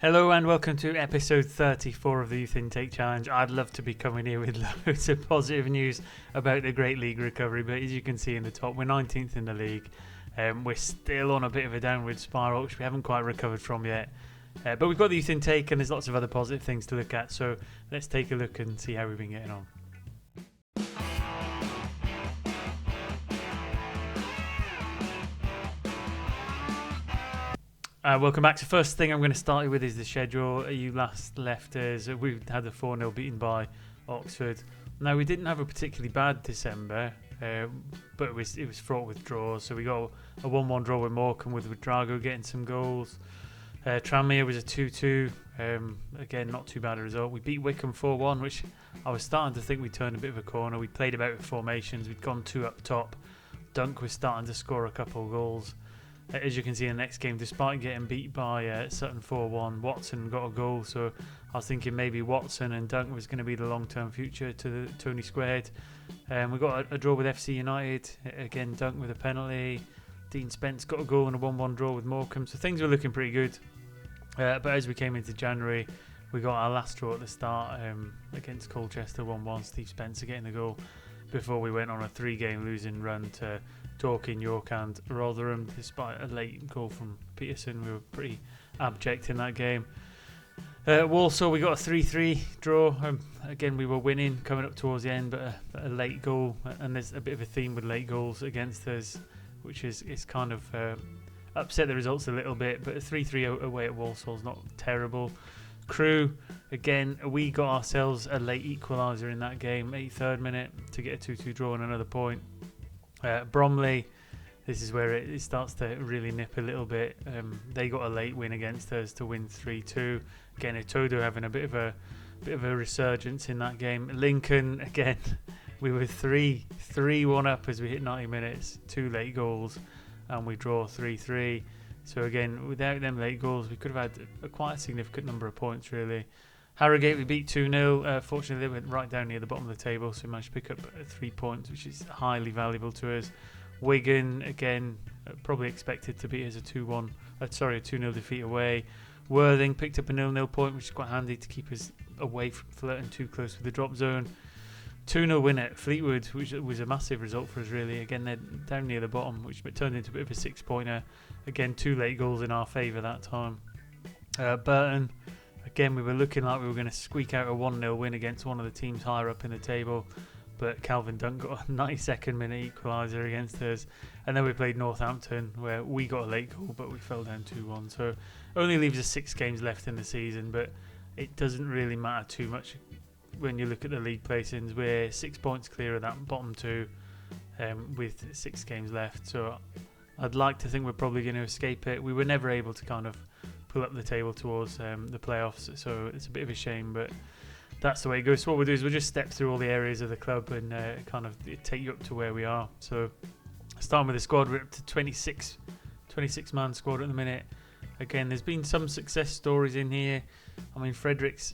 Hello and welcome to episode 34 of the Youth Intake Challenge. I'd love to be coming here with loads of positive news about the great league recovery, but as you can see in the top, we're 19th in the league. We're still on a bit of a downward spiral, which we haven't quite recovered from yet. But we've got the Youth Intake and there's lots of other positive things to look at, so let's take a look and see how we've been getting on. Welcome back. So first thing I'm going to start you with is the schedule. You last left us. We had the 4-0 beaten by Oxford. Now, we didn't have a particularly bad December, but it was fraught with draws. So we got a 1-1 draw with Morecambe with Drago getting some goals. Tranmere was a 2-2. Again, not too bad a result. We beat Wycombe 4-1, which I was starting to think we turned a bit of a corner. We played about with formations. We'd gone 2 up top. Dunk was starting to score a couple of goals. As you can see in the next game, despite getting beat by Sutton 4-1, Watson got a goal. So I was thinking maybe Watson and Dunk was going to be the long-term future to the Tony Squared. We got a draw with FC United. Again, Dunk with a penalty. Dean Spence got a goal and a 1-1 draw with Morecambe. So things were looking pretty good. But as we came into January, we got our last draw at the start against Colchester 1-1. Steve Spencer getting the goal before we went on a 3-game losing run to Dorking, York and Rotherham. Despite a late goal from Peterson, we were pretty abject in that game. Walsall, we got a 3-3 draw. Again, we were winning coming up towards the end, but a late goal, and there's a bit of a theme with late goals against us, which is kind of upset the results a little bit, but a 3-3 away at Walsall is not terrible. Crewe, again, we got ourselves a late equaliser in that game, 83rd minute, to get a 2-2 draw and another point. Bromley, this is where it starts to really nip a little bit. They got a late win against us to win 3-2. Again, Etodo having a bit of a resurgence in that game. Lincoln, again, we were 3-1 up as we hit 90 minutes, 2 late goals, and we draw 3-3. So again, without them late goals, we could have had quite a significant number of points, really. Harrogate, we beat 2-0. Fortunately, they went right down near the bottom of the table, so we managed to pick up 3 points, which is highly valuable to us. Wigan, again, probably expected to beat us a 2-0 defeat away. Worthing picked up a 0-0 point, which is quite handy to keep us away from flirting too close with the drop zone. 2-0 win at Fleetwood, which was a massive result for us, really. Again, they're down near the bottom, which turned into a bit of a 6-pointer. Again, 2 late goals in our favour that time. Burton, again, we were looking like we were going to squeak out a 1-0 win against one of the teams higher up in the table, but Calvin Dunk got a 92nd minute equaliser against us. And then we played Northampton, where we got a late goal, but we fell down 2-1. So only leaves us 6 games left in the season, but it doesn't really matter too much when you look at the league placings. We're 6 points clear of that bottom 2 with 6 games left. So I'd like to think we're probably going to escape it. We were never able to kind of pull up the table towards the playoffs, so it's a bit of a shame, but that's the way it goes. So what we'll do is we'll just step through all the areas of the club and kind of take you up to where we are. So starting with the squad, we're up to 26 man squad at the minute. Again, there's been some success stories in here. I mean, Fredericks,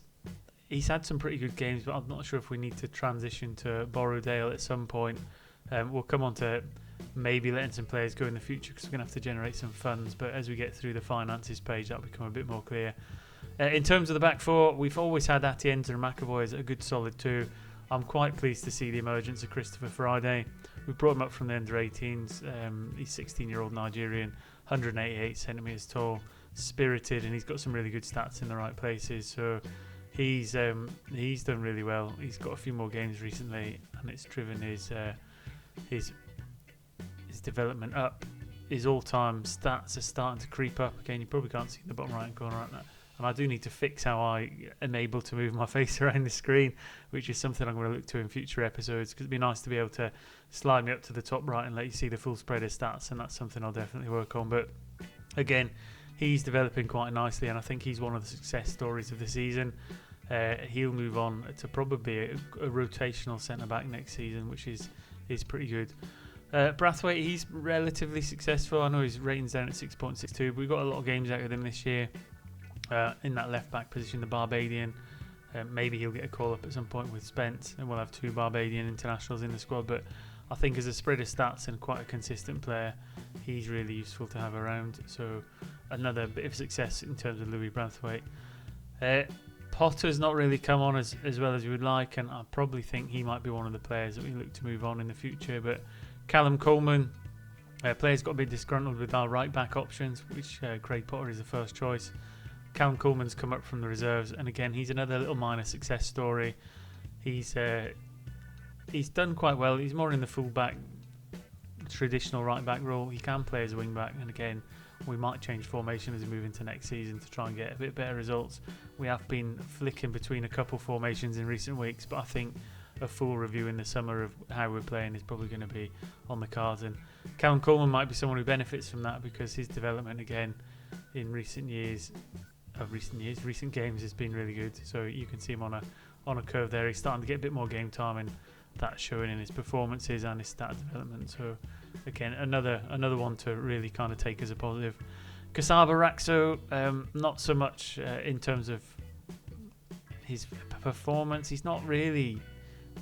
he's had some pretty good games, but I'm not sure if we need to transition to Borrowdale at some point. We'll come on to maybe letting some players go in the future because we're going to have to generate some funds, but as we get through the finances page, that'll become a bit more clear. In terms of the back four, we've always had Atienza and McAvoy as a good solid 2. I'm quite pleased to see the emergence of Christopher Friday. We brought him up from the under-18s. He's 16-year-old Nigerian, 188 centimetres tall, spirited, and he's got some really good stats in the right places. So he's done really well. He's got a few more games recently, and it's driven his development up. His all-time stats are starting to creep up. Again, you probably can't see in the bottom right corner right now. And I do need to fix how I am able to move my face around the screen, which is something I'm going to look to in future episodes, because it'd be nice to be able to slide me up to the top right and let you see the full spread of stats, and that's something I'll definitely work on. But again, he's developing quite nicely, and I think he's one of the success stories of the season. He'll move on to probably a rotational centre-back next season, which is pretty good. Brathwaite, he's relatively successful. I know his rating's down at 6.62, but we got a lot of games out of him this year. In that left-back position, the Barbadian. Maybe he'll get a call-up at some point with Spence, and we'll have 2 Barbadian internationals in the squad. But I think as a spread of stats and quite a consistent player, he's really useful to have around. So another bit of success in terms of Louis Branthwaite. Potter's not really come on as well as we would like, and I probably think he might be one of the players that we look to move on in the future. But Callum Coleman, players got a bit disgruntled with our right back options, which Craig Potter is the first choice. Callum Coleman's come up from the reserves, and again he's another little minor success story. He's done quite well. He's more in the full back, traditional right back role. He can play as a wing back, and again we might change formation as we move into next season to try and get a bit better results. We have been flicking between a couple formations in recent weeks, but I think a full review in the summer of how we're playing is probably going to be on the cards. And Callum Coleman might be someone who benefits from that, because his development again in recent games has been really good. So you can see him on a curve there. He's starting to get a bit more game time, and that's showing in his performances and his stat development. So again, another one to really kind of take as a positive. Kasaba Raxo, not so much in terms of his performance. He's not really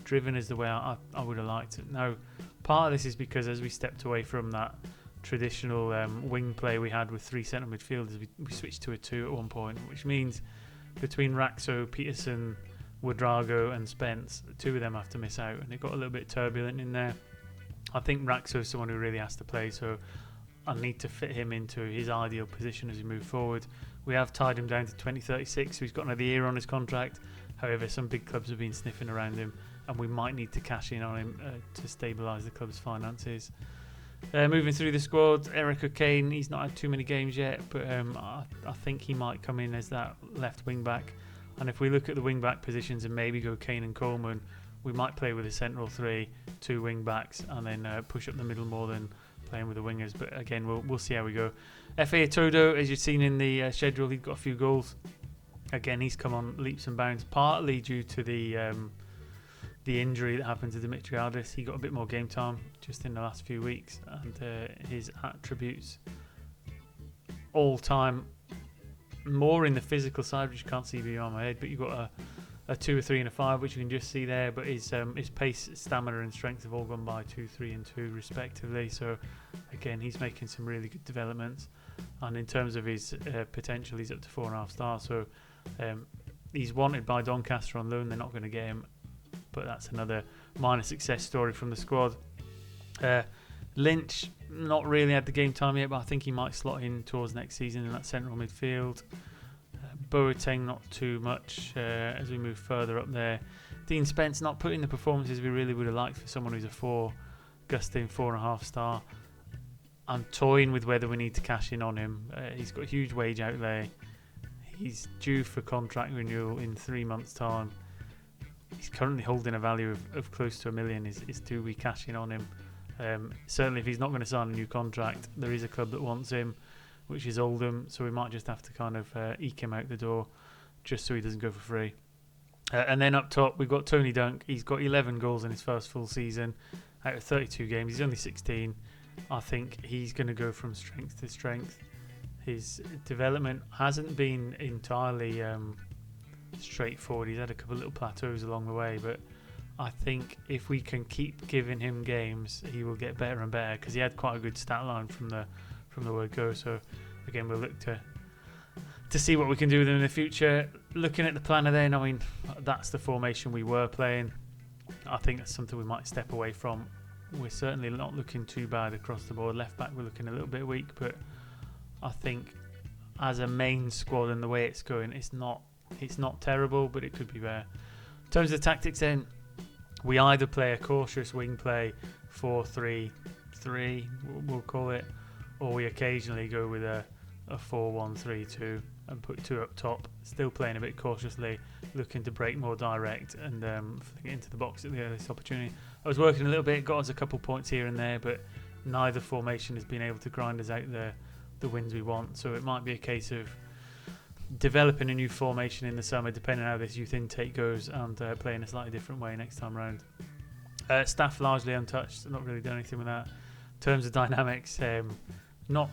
driven as the way I would have liked it. Now, part of this is because as we stepped away from that traditional wing play we had with 3 centre midfielders, we switched to a 2 at one point, which means between Raxo, Peterson, Wodrago and Spence, 2 of them have to miss out, and it got a little bit turbulent in there. I think Raxo is someone who really has to play, so I need to fit him into his ideal position as we move forward. We have tied him down to 2036, so he's got another year on his contract. However, some big clubs have been sniffing around him, and we might need to cash in on him to stabilise the club's finances. Moving through the squad, Eric O'Kane, he's not had too many games yet, but I think he might come in as that left wing back. And if we look at the wing back positions and maybe go Kane and Coleman, we might play with a central 3, 2 wing backs, and then push up the middle more than playing with the wingers. But again, we'll see how we go. F.A. Todo, as you've seen in the schedule, he's got a few goals. Again, he's come on leaps and bounds, partly due to the injury that happened to Dimitriadis. He got a bit more game time just in the last few weeks, and his attributes all time more in the physical side, which you can't see beyond my head, but you've got a 2, a 3 and a 5, which you can just see there, but his pace, stamina and strength have all gone by 2, 3 and 2 respectively. So again, he's making some really good developments, and in terms of his potential, he's up to 4.5 stars. So he's wanted by Doncaster on loan. They're not going to get him, but that's another minor success story from the squad. Lynch, not really had the game time yet, but I think he might slot in towards next season in that central midfield. Boateng, not too much as we move further up there. Dean Spence, not putting the performances we really would have liked for someone who's a 4, gusting 4.5 star. I'm toying with whether we need to cash in on him. He's got a huge wage outlay. He's due for contract renewal in 3 months' time. He's currently holding a value of close to $1 million. Is do we cash in on him? Certainly, if he's not going to sign a new contract, there is a club that wants him, which is Oldham, so we might just have to kind of eke him out the door just so he doesn't go for free. And then up top, we've got Tony Dunk. He's got 11 goals in his first full season out of 32 games. He's only 16. I think he's going to go from strength to strength. His development hasn't been entirely straightforward. He's had a couple of little plateaus along the way, but I think if we can keep giving him games, he will get better and better, because he had quite a good stat line from the word go. So again, we'll look to see what we can do with him in the future. Looking at the planner then, I mean, that's the formation we were playing. I think that's something we might step away from. We're certainly not looking too bad across the board. Left back, we're looking a little bit weak, but I think as a main squad and the way it's going, it's not terrible, but it could be better. In terms of the tactics then, we either play a cautious wing play 4-3-3, we'll call it, or we occasionally go with a 4-1-3-2 and put 2 up top, still playing a bit cautiously, looking to break more direct and fling it into the box at the earliest opportunity. I was working a little bit, got us a couple points here and there, but neither formation has been able to grind us out the wins we want. So it might be a case of developing a new formation in the summer, depending on how this youth intake goes, and playing a slightly different way next time round. Staff largely untouched, not really done anything with that. In terms of dynamics, not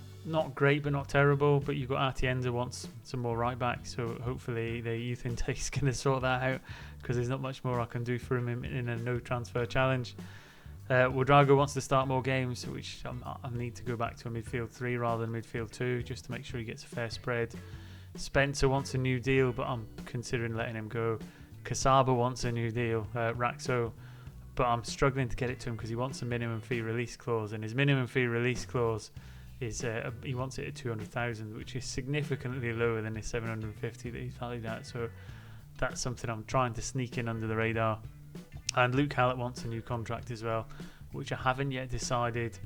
great but not terrible, but you've got Atienza wants some more right back, so hopefully the youth intake is going to sort that out, because there's not much more I can do for him in a no transfer challenge. Ouedraogo wants to start more games, which I need to go back to a midfield 3 rather than midfield 2, just to make sure he gets a fair spread. Spencer wants a new deal, but I'm considering letting him go. Kasaba wants a new deal, Raxo, but I'm struggling to get it to him because he wants a minimum fee release clause, and his minimum fee release clause is he wants it at 200,000, which is significantly lower than his 750 that he's valued at. So that's something I'm trying to sneak in under the radar. And Luke Hallett wants a new contract as well, which I haven't yet decided.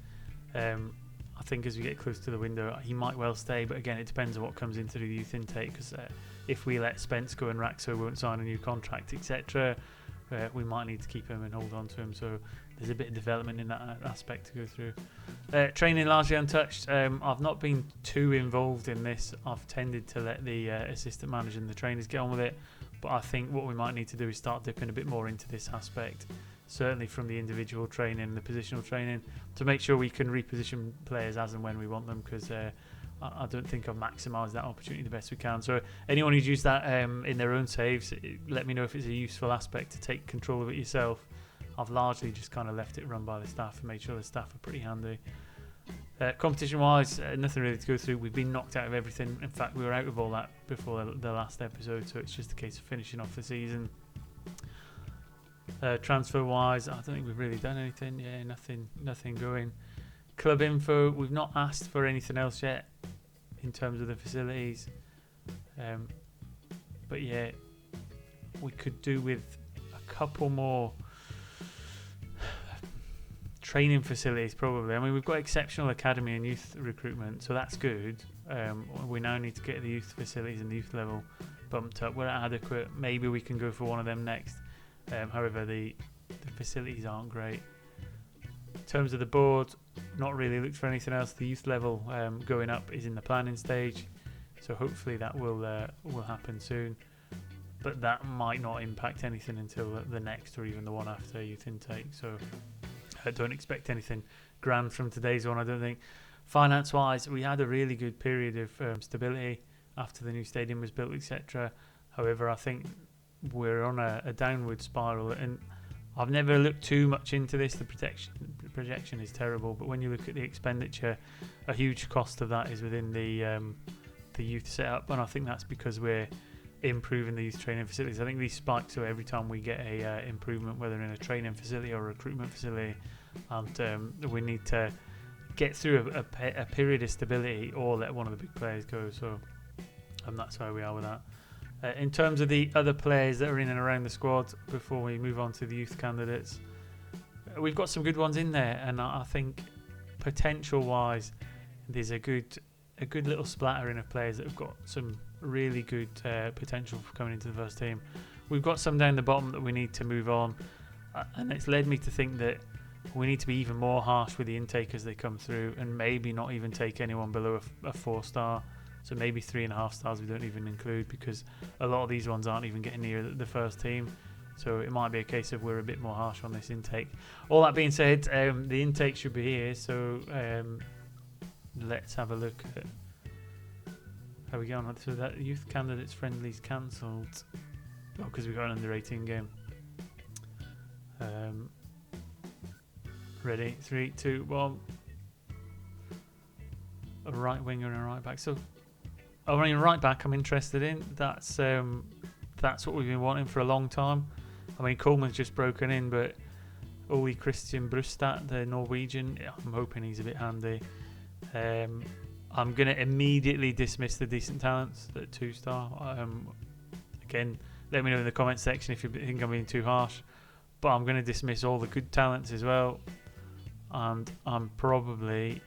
I think as we get close to the window, he might well stay, but again, it depends on what comes into the youth intake, because if we let Spence go and Raxo won't sign a new contract, etc., we might need to keep him and hold on to him. So there's a bit of development in that aspect to go through. Training largely untouched. I've not been too involved in this. I've tended to let the assistant manager and the trainers get on with it, but I think what we might need to do is start dipping a bit more into this aspect, certainly from the individual training and the positional training, to make sure we can reposition players as and when we want them, because I don't think I've maximised that opportunity the best we can. So anyone who's used that in their own saves, let me know if it's a useful aspect to take control of it yourself. I've largely just kind of left it run by the staff and made sure the staff are pretty handy. Competition wise, nothing really to go through. We've been knocked out of everything. In fact, we were out of all that before the last episode, so it's just a case of finishing off the season. Transfer wise, I don't think we've really done anything. Yeah, nothing going. Club info, we've not asked for anything else yet in terms of the facilities, but yeah, we could do with a couple more training facilities probably. I mean, we've got exceptional academy and youth recruitment, so that's good. We now need to get the youth facilities and the youth level bumped up. We're adequate. Maybe we can go for one of them next. However, the facilities aren't great. In terms of the board, not really looked for anything else. The youth level going up is in the planning stage, so hopefully that will happen soon. But that might not impact anything until the next or even the one after youth intake. So I don't expect anything grand from today's one, I don't think. Finance-wise, we had a really good period of stability after the new stadium was built, etc. However, I think we're on a downward spiral, and I've never looked too much into this. The projection is terrible, but when you look at the expenditure, a huge cost of that is within the youth setup, and I think that's because we're improving the youth training facilities. I think these spike, so every time we get a improvement, whether in a training facility or a recruitment facility, and we need to get through a period of stability or let one of the big players go. So that's where we are with that. In terms of the other players that are in and around the squad, before we move on to the youth candidates, we've got some good ones in there, and I think potential-wise, there's a good little splattering of players that have got some really good potential for coming into the first team. We've got some down the bottom that we need to move on, and it's led me to think that we need to be even more harsh with the intake as they come through, and maybe not even take anyone below a 4-star. So maybe 3.5 stars we don't even include, because a lot of these ones aren't even getting near the first team. So it might be a case of we're a bit more harsh on this intake. All that being said, the intake should be here. So let's have a look at how we go on. So that youth candidates friendly's cancelled. Oh, because we got an under 18 game. Ready? 3, 2, 1. A right winger and a right back. So right back I'm interested in. That's what we've been wanting for a long time. I mean, Coleman's just broken in, but Ole Christian Brustad, the Norwegian, I'm hoping he's a bit handy. I'm going to immediately dismiss the decent talents at 2-star. Again, let me know in the comment section if you think I'm being too harsh, but I'm going to dismiss all the good talents as well. And I'm probably...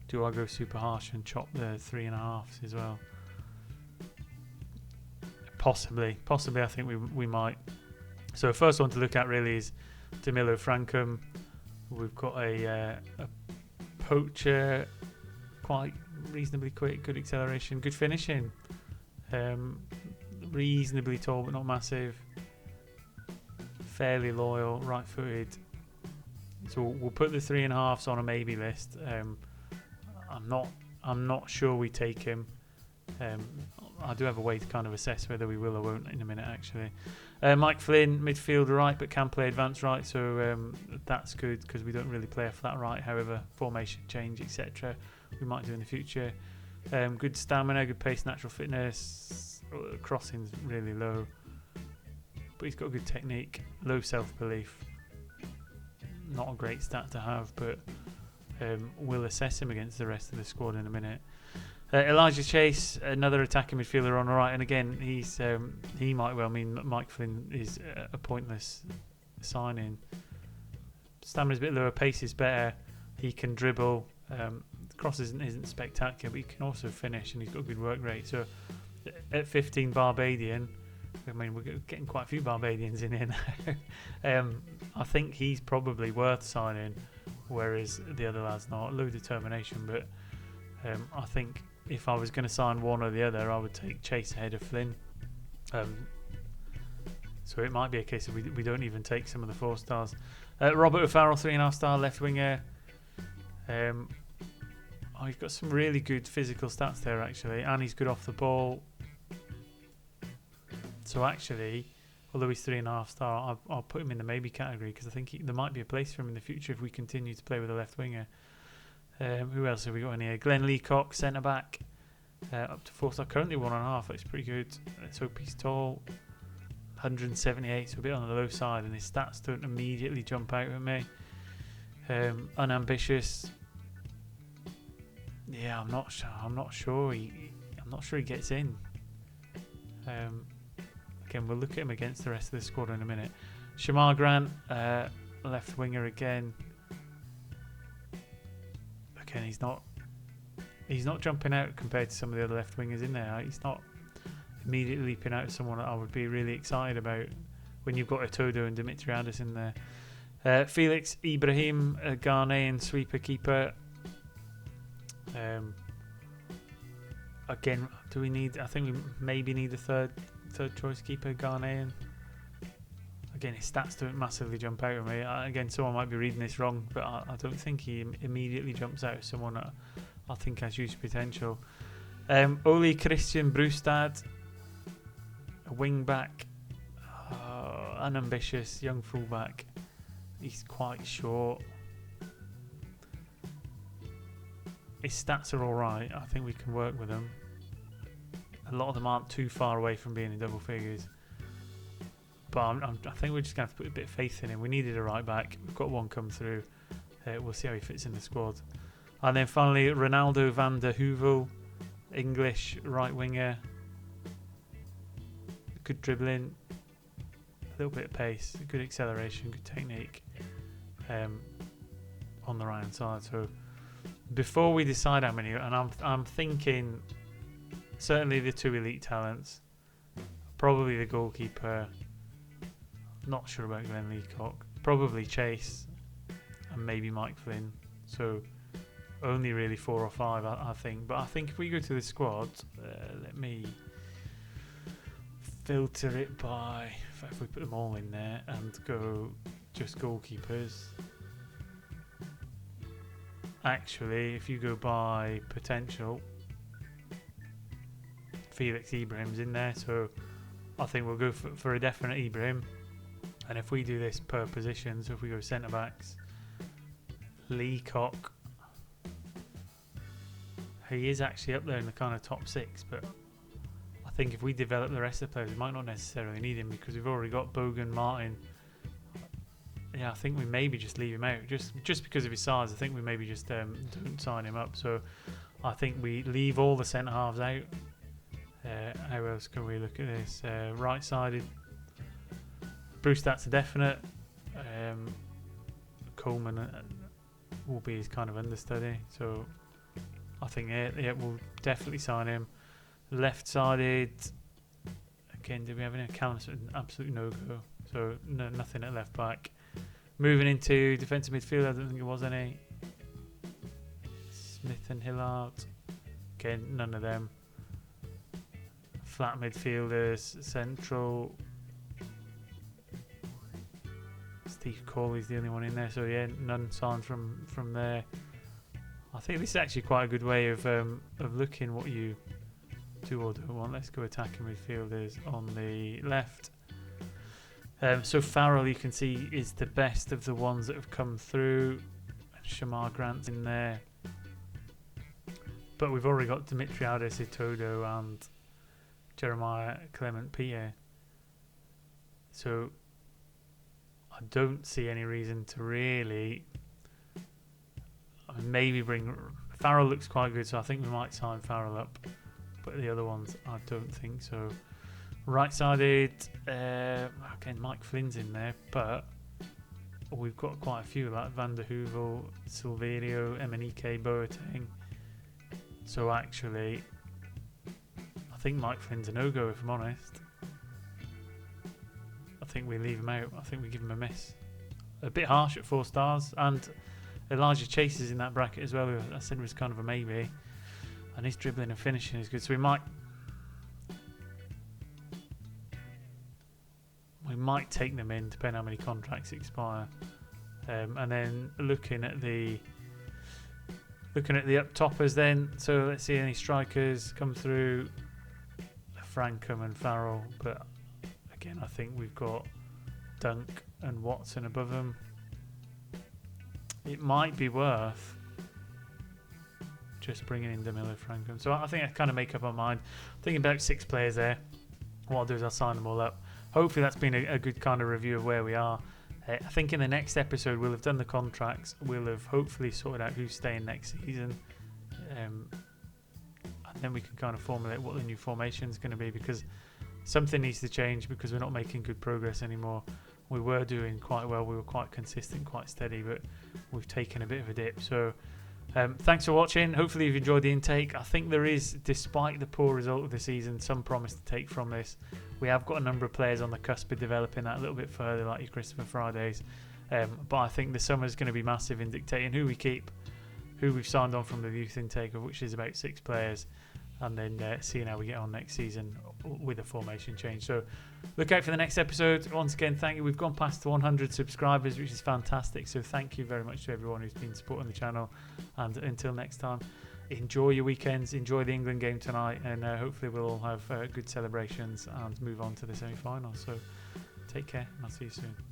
Do I go super harsh and chop the 3.5s as well? Possibly. I think we might. So first one to look at really is Danilo Frankum. We've got a poacher, quite reasonably quick, good acceleration, good finishing, reasonably tall but not massive, fairly loyal, right-footed. So we'll put the 3.5s on a maybe list. I'm not sure we take him. I do have a way to kind of assess whether we will or won't in a minute, actually. Mike Flynn, midfield right, but can play advanced right, so that's good because we don't really play off that right. However, formation change, etc., we might do in the future. Good stamina, good pace, natural fitness. Crossing's really low, but he's got good technique, low self-belief. Not a great stat to have, but we'll assess him against the rest of the squad in a minute. Elijah Chase, another attacking midfielder on the right, and again, he might well mean Mike Flynn is a pointless signing. Stamina's a bit lower, pace is better. He can dribble. Cross isn't spectacular, but he can also finish, and he's got a good work rate. So at 15 Barbadian, I mean, we're getting quite a few Barbadians in here now. I think he's probably worth signing, whereas the other lad's not. Low determination, but I think if I was going to sign one or the other, I would take Chase ahead of Flynn. So it might be a case of we don't even take some of the 4 stars. Robert O'Farrell, 3.5 star left winger. He's got some really good physical stats there, actually, and he's good off the ball. So actually, although he's 3.5 star, I'll put him in the maybe category because I think there might be a place for him in the future if we continue to play with a left winger. Who else have we got in here? Glenn Leacock, centre back, up to 4 star. Currently 1.5. That's pretty good. Let's hope he's tall. 178, so a bit on the low side, and his stats don't immediately jump out at me. Unambitious. Yeah, I'm not sure he gets in. Again, we'll look at him against the rest of the squad in a minute. Shamar Grant, left winger again. Again, he's not jumping out compared to some of the other left wingers in there. He's not immediately leaping out as someone that I would be really excited about when you've got Otodo and Dimitriadis in there. Felix Ibrahim, a Ghanaian sweeper keeper. Again, do we need? I think we maybe need a third choice keeper, Ghanaian. Again, his stats don't massively jump out at me. Again, someone might be reading this wrong, but I don't think he immediately jumps out as someone that I think has huge potential. Ole Christian Brustad, a wing back, unambitious, young fullback. He's quite short. His stats are alright. I think we can work with them. A lot of them aren't too far away from being in double figures. But I think we're just going to have to put a bit of faith in him. We needed a right back. We've got one come through. We'll see how he fits in the squad. And then finally, Ronaldo van der Heuvel, English right winger. Good dribbling. A little bit of pace. Good acceleration. Good technique. On the right hand side. So before we decide how many, and I'm thinking certainly the 2 elite talents, probably the goalkeeper, not sure about Glenn Leacock, probably Chase, and maybe Mike Flynn. So only really 4 or 5, I think. But I think if we go to the squad, let me filter it by, if we put them all in there and go just goalkeepers. Actually, if you go by potential, Felix Ibrahim's in there, so I think we'll go for a definite Ibrahim. And if we do this per position, so if we go centre backs, Leacock, he is actually up there in the kind of top 6, but I think if we develop the rest of the players, we might not necessarily need him because we've already got Bogan, Martin. Yeah, I think we maybe just leave him out just because of his size. I think we maybe just don't sign him up. So I think we leave all the centre halves out. How else can we look at this? Right-sided. Bruce, that's a definite. Coleman will be his kind of understudy. So I think yeah, we'll definitely sign him. Left-sided. Again, did we have any? Callum's an absolute no-go. So nothing at left back. Moving into defensive midfield, I don't think there was any. Smith and Hillard. Again, none of them. Flat midfielders, central. Steve Cawley's the only one in there, so yeah, none signed from there. I think this is actually quite a good way of looking what you 2 or 1. Let's go attacking midfielders on the left. So Farrell, you can see, is the best of the ones that have come through. Shamar Grant's in there. But we've already got Dimitriades Itodo and Jeremiah Clement Pierre. So I don't see any reason to really... maybe bring... Farrell looks quite good, so I think we might sign Farrell up. But the other ones, I don't think so. Right-sided, again, Mike Flynn's in there, but we've got quite a few, like Van der Heuvel, Silverio, Emenike, Boateng. So actually, I think Mike Flynn's a no-go, if I'm honest. I think we leave him out. I think we give him a miss. A bit harsh at 4 stars, and Elijah Chase is in that bracket as well, who I said was kind of a maybe. And his dribbling and finishing is good, so we might take them in, depending on how many contracts expire. And then looking at the up toppers then, so let's see any strikers come through. Frankham and Farrell, but again I think we've got Dunk and Watson above them. It might be worth just bringing in DeMille Frankham. So I think I kind of make up my mind. Thinking about 6 players there. What I'll do is I'll sign them all up. Hopefully that's been a good kind of review of where we are. I think in the next episode we'll have done the contracts. We'll have hopefully sorted out who's staying next season. And then we can kind of formulate what the new formation is going to be, because something needs to change because we're not making good progress anymore. We were doing quite well. We were quite consistent, quite steady, but we've taken a bit of a dip. So thanks for watching. Hopefully you've enjoyed the intake. I think there is, despite the poor result of the season, some promise to take from this. We have got a number of players on the cusp of developing that a little bit further, like your Christopher Fridays. But I think the summer is going to be massive in dictating who we keep, who we've signed on from the youth intake, of which is about 6 players, and then seeing how we get on next season with a formation change. So look out for the next episode. Once again, thank you. We've gone past 100 subscribers, which is fantastic. So thank you very much to everyone who's been supporting the channel. And until next time, enjoy your weekends, enjoy the England game tonight, and hopefully we'll all have good celebrations and move on to the semi-finals. So take care, and I'll see you soon.